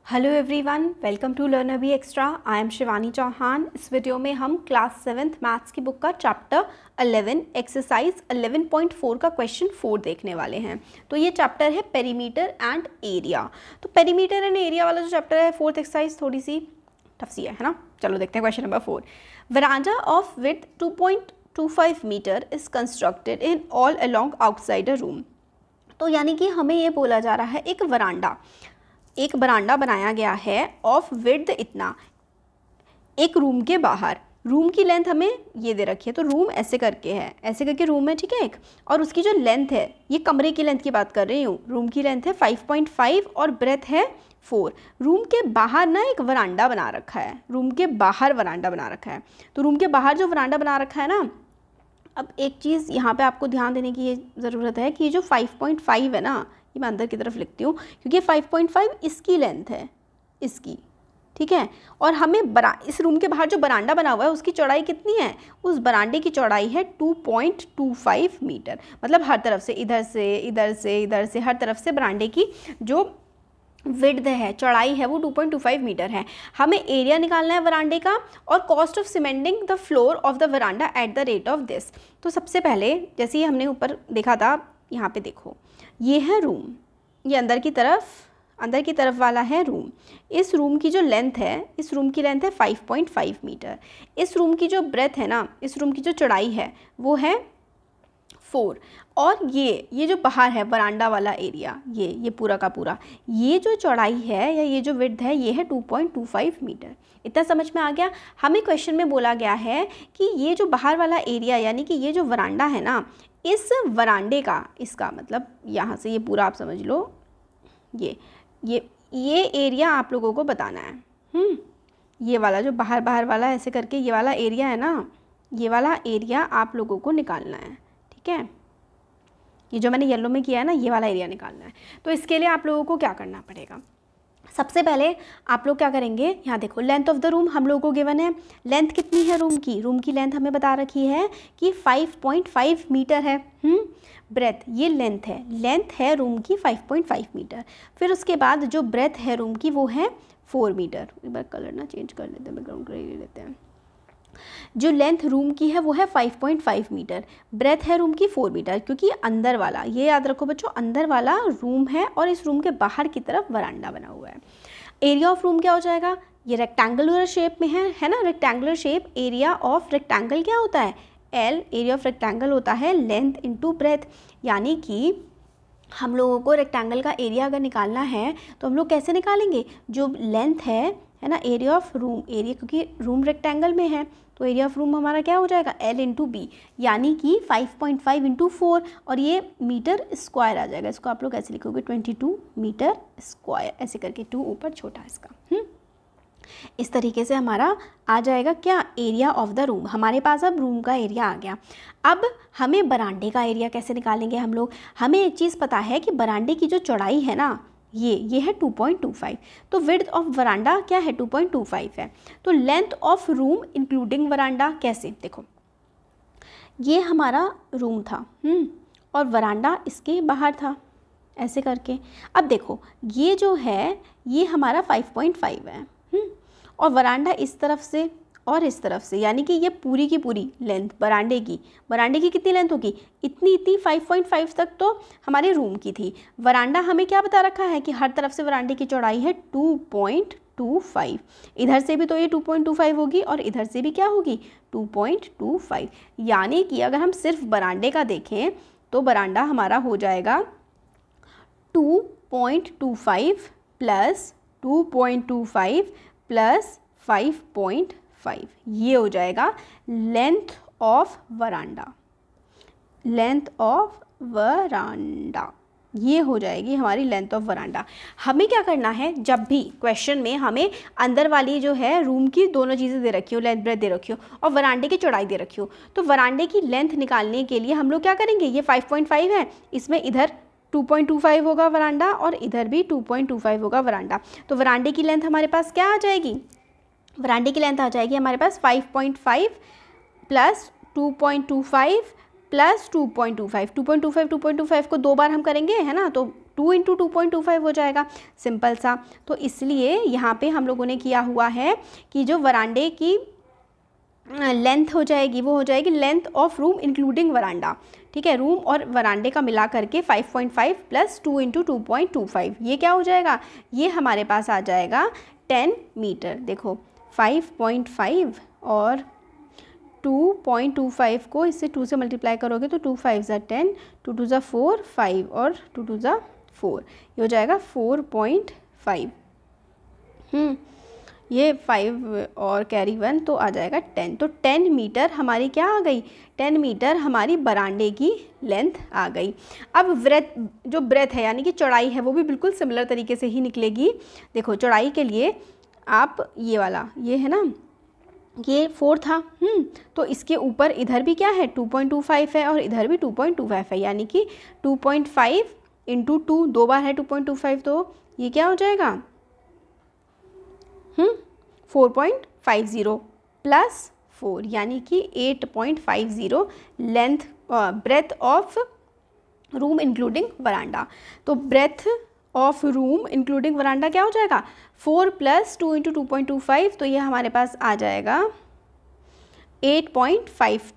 Hello everyone, welcome to learn अभी extra. I am Shivani Chauhan. इस video में हम क्लास 7th मैथ्स की बुक का चैप्टर 11 एक्सरसाइज 11.4 का क्वेश्चन 4 देखने वाले हैं। तो ये चैप्टर है पेरीमीटर एंड एरिया। तो पेरीमीटर एंड एरिया वाला जो चैप्टर है 4th एक्सरसाइज थोड़ी सी टफ सी है ना। चलो देखते हैं question number 4। Veranda of width 2.25 metre is constructed in all along outside a room. तो यानी कि हमें ये बोला जा रहा है एक बरांडा बनाया गया है ऑफ विड्थ इतना, एक रूम के बाहर। रूम की लेंथ हमें ये दे रखी है, तो रूम ऐसे करके है, ऐसे करके रूम है, ठीक है एक। और उसकी जो लेंथ है, ये कमरे की लेंथ की बात कर रही हूँ, रूम की लेंथ है 5.5 और ब्रेथ है 4। रूम के बाहर ना एक वरांडा बना रखा है, रूम के बाहर वरांडा बना रखा है। तो रूम के बाहर जो वरांडा बना रखा है ना, अब एक चीज़ यहाँ पे आपको ध्यान देने की ये ज़रूरत है कि ये जो 5.5 है ना, ये मैं अंदर की तरफ लिखती हूँ क्योंकि 5.5 इसकी लेंथ है, इसकी, ठीक है। और हमें इस रूम के बाहर जो बरांडा बना हुआ है उसकी चौड़ाई कितनी है, उस बरांडे की चौड़ाई है 2.25 मीटर। मतलब हर तरफ से, इधर से, इधर से, इधर से, हर तरफ से बरांडे की जो विड्थ है, चौड़ाई है, वो 2.25 मीटर है। हमें एरिया निकालना है वरांडे का और cost of cementing the floor of the veranda at the rate of this. तो सबसे पहले जैसे ही हमने ऊपर देखा था, यहाँ पे देखो, ये है रूम, ये अंदर की तरफ वाला है रूम। इस रूम की जो लेंथ है, इस रूम की लेंथ है 5.5 मीटर। इस रूम की जो ब्रेथ है ना, इस रूम की जो चौड़ाई है वो है 4। और ये जो बाहर है वरांडा वाला एरिया, ये पूरा का पूरा, ये जो चौड़ाई है या ये जो विड्थ है, ये है 2.25 मीटर। इतना समझ में आ गया। हमें क्वेश्चन में बोला गया है कि ये जो बाहर वाला एरिया, यानी कि ये जो वरांडा है ना, इस वरांडे का, इसका मतलब यहाँ से ये पूरा आप समझ लो, ये एरिया आप लोगों को बताना है। ये वाला जो बाहर वाला ऐसे करके ये वाला एरिया है ना, ये वाला एरिया आप लोगों को निकालना है, ठीक है। ये जो मैंने येलो में किया है ना, ये वाला एरिया निकालना है। तो इसके लिए आप लोगों को क्या करना पड़ेगा, सबसे पहले आप लोग क्या करेंगे, यहाँ देखो लेंथ ऑफ द रूम हम लोगों को गिवन है। लेंथ कितनी है रूम की लेंथ हमें बता रखी है कि 5.5 मीटर है। ब्रेथ, ये लेंथ है रूम की 5.5 मीटर। फिर उसके बाद जो ब्रेथ है रूम की वो है 4 मीटर। एक बार कलर ना चेंज कर लेते हैं, बैकग्राउंड ग्रे ले लेते हैं। जो लेंथ रूम की है वो है 5.5 मीटर, ब्रेथ है रूम की 4 मीटर, क्योंकि अंदर वाला, ये याद रखो बच्चों, अंदर वाला रूम है और इस रूम के बाहर की तरफ वरांडा बना हुआ है। एरिया ऑफ रूम क्या हो जाएगा, ये रेक्टेंगुलर शेप में है ना, rectangular shape. Area of rectangle क्या होता है, एल। एरिया ऑफ रेक्टेंगल होता है लेंथ इंटू ब्रेथ। यानी कि हम लोगों को रेक्टेंगल का एरिया अगर निकालना है तो हम लोग कैसे निकालेंगे, जो लेंथ है ना, एरिया ऑफ रूम, एरिया क्योंकि रूम रेक्टेंगल में है तो एरिया ऑफ रूम हमारा क्या हो जाएगा, L इंटू बी, यानी कि 5.5 इंटू 4, और ये मीटर स्क्वायर आ जाएगा। इसको आप लोग ऐसे लिखोगे 22 मीटर स्क्वायर, ऐसे करके 2 ऊपर छोटा इसका। इस तरीके से हमारा आ जाएगा क्या, एरिया ऑफ द रूम। हमारे पास अब रूम का एरिया आ गया। अब हमें बरांडे का एरिया कैसे निकालेंगे हम लोग। हमें एक चीज़ पता है कि बरांडे की जो चौड़ाई है ना, ये है 2.25। तो विड्थ ऑफ वरांडा क्या है, 2.25 है। तो लेंथ ऑफ रूम इंक्लूडिंग वरांडा कैसे, देखो ये हमारा रूम था और वरांडा इसके बाहर था, ऐसे करके। अब देखो ये जो है ये हमारा 5.5 है और वरांडा इस तरफ से और इस तरफ से, यानी कि ये पूरी की पूरी लेंथ बरांडे की कितनी लेंथ होगी, इतनी 5.5 तक तो हमारे रूम की थी। वरांडा हमें क्या बता रखा है कि हर तरफ से वरांडे की चौड़ाई है 2.25। इधर से भी तो ये 2.25 होगी और इधर से भी क्या होगी, 2.25। यानी कि अगर हम सिर्फ बरांडे का देखें तो बरांडा हमारा हो जाएगा 2.25 प्लस 2.25 प्लस 5.5, ये हो जाएगा लेंथ ऑफ वरांडा। ये हो जाएगी हमारी लेंथ ऑफ वरांडा। हमें क्या करना है, जब भी क्वेश्चन में हमें अंदर वाली जो है रूम की दोनों चीज़ें दे रखी हो, लेंथ ब्रेथ दे रखी हो और वरांडे की चौड़ाई दे रखी हो, तो वरांडे की लेंथ निकालने के लिए हम लोग क्या करेंगे, ये 5.5 है, इसमें इधर 2.25 होगा वरांडा और इधर भी 2.25 होगा वरांडा। तो वरांडे की लेंथ हमारे पास क्या आ जाएगी, वरांडे की लेंथ आ जाएगी हमारे पास 5.5 प्लस 2.25 प्लस 2.25 को 2 बार हम करेंगे, है ना, तो 2 इंटू 2.25 हो जाएगा, सिंपल सा। तो इसलिए यहाँ पे हम लोगों ने किया हुआ है कि जो वरांडे की लेंथ हो जाएगी वो हो जाएगी लेंथ ऑफ रूम इंक्लूडिंग वरांडा, ठीक है। रूम और वरांडे का मिला करके 5.5 प्लस 2 इंटू 2.25, ये क्या हो जाएगा, ये हमारे पास आ जाएगा 10 मीटर। देखो 5.5 और 2.25 को इससे 2 से मल्टीप्लाई करोगे तो 2 5 ज़ा 10, 2 2 ज़ा 4, 5 और 2 2 ज़ा 4, ये हो जाएगा 4.5। ये 5 और कैरी 1 तो आ जाएगा 10। तो 10 मीटर हमारी क्या आ गई, 10 मीटर हमारी बरांडे की लेंथ आ गई। अब जो ब्रेथ है यानी कि चौड़ाई है वो भी बिल्कुल सिमिलर तरीके से ही निकलेगी। देखो चौड़ाई के लिए आप ये वाला, ये है ना, ये 4 था, तो इसके ऊपर इधर भी क्या है 2.25 है और इधर भी 2.25 है, यानी कि 2.5 इंटू 2 दो बार है 2.25, तो ये क्या हो जाएगा 4.50 प्लस 4 यानी कि 8.50 length breadth of room including veranda. तो breadth of room including veranda क्या हो जाएगा 4 प्लस 2 इंटू 2.25, तो ये हमारे पास आ जाएगा 8.50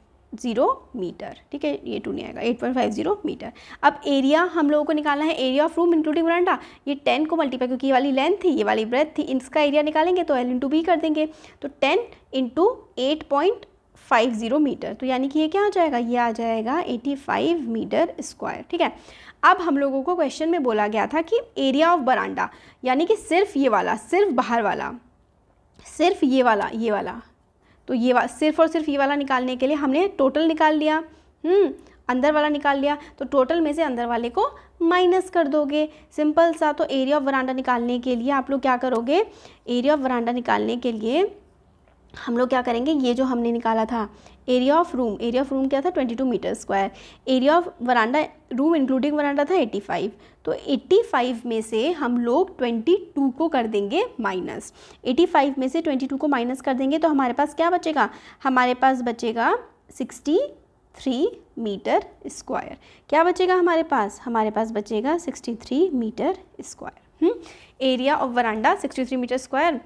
मीटर, ठीक है, ये 2 नहीं आएगा, 8.50 मीटर। अब एरिया हम लोगों को निकालना है, एरिया ऑफ रूम इंक्लूडिंग वरांडा, ये 10 को मल्टीप्लाई, क्योंकि ये वाली लेंथ थी ये वाली ब्रेथ थी, इसका एरिया निकालेंगे तो L इंटू बी कर देंगे, तो 10 इंटू 8.50 मीटर, तो यानी कि ये क्या आ जाएगा, ये आ जाएगा 85 मीटर स्क्वायर, ठीक है। अब हम लोगों को क्वेश्चन में बोला गया था कि एरिया ऑफ बरांडा, यानी कि सिर्फ ये वाला, सिर्फ बाहर वाला, सिर्फ ये वाला, तो ये सिर्फ और सिर्फ ये वाला निकालने के लिए हमने टोटल निकाल लिया, अंदर वाला निकाल लिया, तो टोटल में से अंदर वाले को माइनस कर दोगे, सिंपल सा। तो एरिया ऑफ वरांडा निकालने के लिए आप लोग क्या करोगे, एरिया ऑफ वरांडा निकालने के लिए हम लोग क्या करेंगे, ये जो हमने निकाला था एरिया ऑफ रूम क्या था 22 metre square, area of veranda room including veranda था 85, तो 85 में से हम लोग 22 को कर देंगे माइनस, 85 में से 22 को माइनस कर देंगे तो हमारे पास क्या बचेगा, हमारे पास बचेगा 63 मीटर स्क्वायर। क्या बचेगा हमारे पास बचेगा 63 metre square. Area of veranda 63 metre square.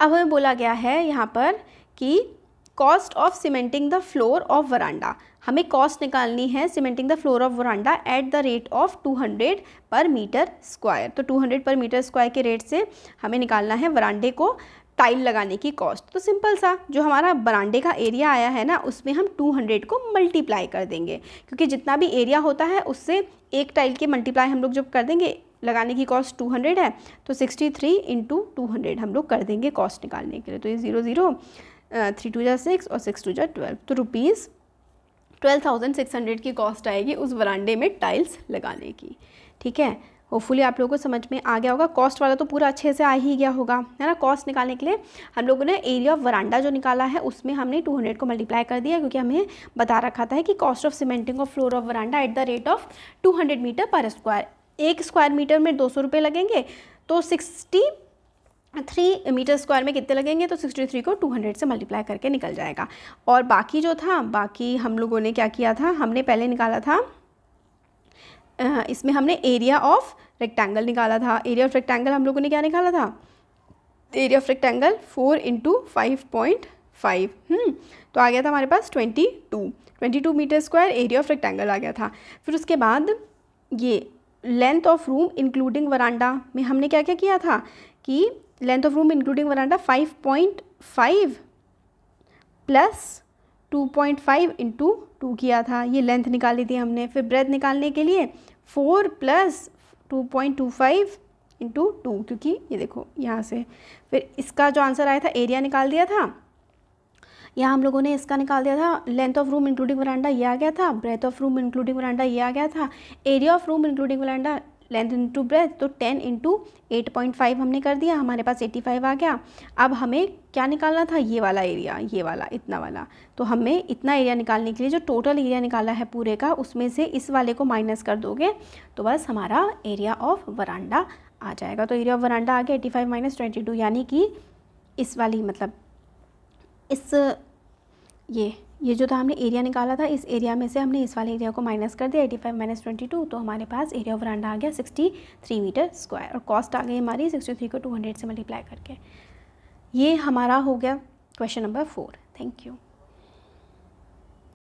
अब हमें बोला गया है यहाँ पर कि cost of cementing the floor of veranda, हमें कॉस्ट निकालनी है cementing the floor of veranda at the rate of 200 per metre square. तो 200 पर मीटर स्क्वायर के रेट से हमें निकालना है वरांडे को टाइल लगाने की कॉस्ट। तो सिंपल सा, जो हमारा वरांडे का एरिया आया है ना, उसमें हम 200 को मल्टीप्लाई कर देंगे, क्योंकि जितना भी एरिया होता है उससे एक टाइल के मल्टीप्लाई हम लोग जब कर देंगे, लगाने की कॉस्ट 200 है, तो 63 इंटू 200 हम लोग कर देंगे कॉस्ट निकालने के लिए। तो ये 0 0 3 2 जा 6 और 6 2 जा 12, तो रुपीज़ 12,600 की कॉस्ट आएगी उस वरांडे में टाइल्स लगाने की, ठीक है। होपफुली आप लोगों को समझ में आ गया होगा, कॉस्ट वाला तो पूरा अच्छे से आ ही गया होगा, है ना। कॉस्ट निकालने के लिए हम लोगों ने एरिया ऑफ वरांडा जो निकाला है उसमें हमने 200 को मल्टीप्लाई कर दिया, क्योंकि हमें बता रखा था कि cost of cementing of floor of veranda at the rate of 200 metre पर स्क्वायर, 1 स्क्वायर मीटर में 200 रुपये लगेंगे, तो 63 मीटर स्क्वायर में कितने लगेंगे, तो 63 को 200 से मल्टीप्लाई करके निकल जाएगा। और बाकी जो था, बाकी हम लोगों ने क्या किया था, हमने पहले निकाला था, इसमें हमने एरिया ऑफ रेक्टेंगल निकाला था। एरिया ऑफ रेक्टेंगल हम लोगों ने क्या निकाला था, एरिया ऑफ रेक्टेंगल 4 इंटू 5.5, तो आ गया था हमारे पास 22 metre square area of rectangle आ गया था। फिर उसके बाद ये length of room including veranda में हमने क्या क्या किया था कि length of room including veranda 5.5 plus 2.5 into 2 किया था, ये लेंथ निकाली थी हमने। फिर ब्रेथ निकालने के लिए 4 प्लस 2.25 इंटू 2, क्योंकि ये देखो यहाँ से, फिर इसका जो आंसर आया था एरिया निकाल दिया था, यहाँ हम लोगों ने इसका निकाल दिया था, लेंथ ऑफ रूम इंक्लूडिंग वरांडा ये आ गया था, ब्रेथ ऑफ रूम इंक्लूडिंग वरांडा ये आ गया था, area of room including veranda length into breadth, तो 10 इंटू 8.5 हमने कर दिया, हमारे पास 85 आ गया। अब हमें क्या निकालना था, ये वाला एरिया, ये वाला इतना वाला, तो हमें इतना एरिया निकालने के लिए जो टोटल एरिया निकाला है पूरे का, उसमें से इस वाले को माइनस कर दोगे तो बस हमारा एरिया ऑफ वरांडा आ जाएगा। तो एरिया ऑफ वरांडा आ गया 85 माइनस 22, यानी कि इस वाली मतलब इस ये जो था हमने एरिया निकाला था, इस एरिया में से हमने इस वाले एरिया को माइनस कर दिया 85 माइनस 22, तो हमारे पास एरिया ऑफ वरांडा आ गया 63 मीटर स्क्वायर और कॉस्ट आ गई हमारी 63 को 200 से मल्टीप्लाई करके। ये हमारा हो गया क्वेश्चन नंबर 4। Thank you.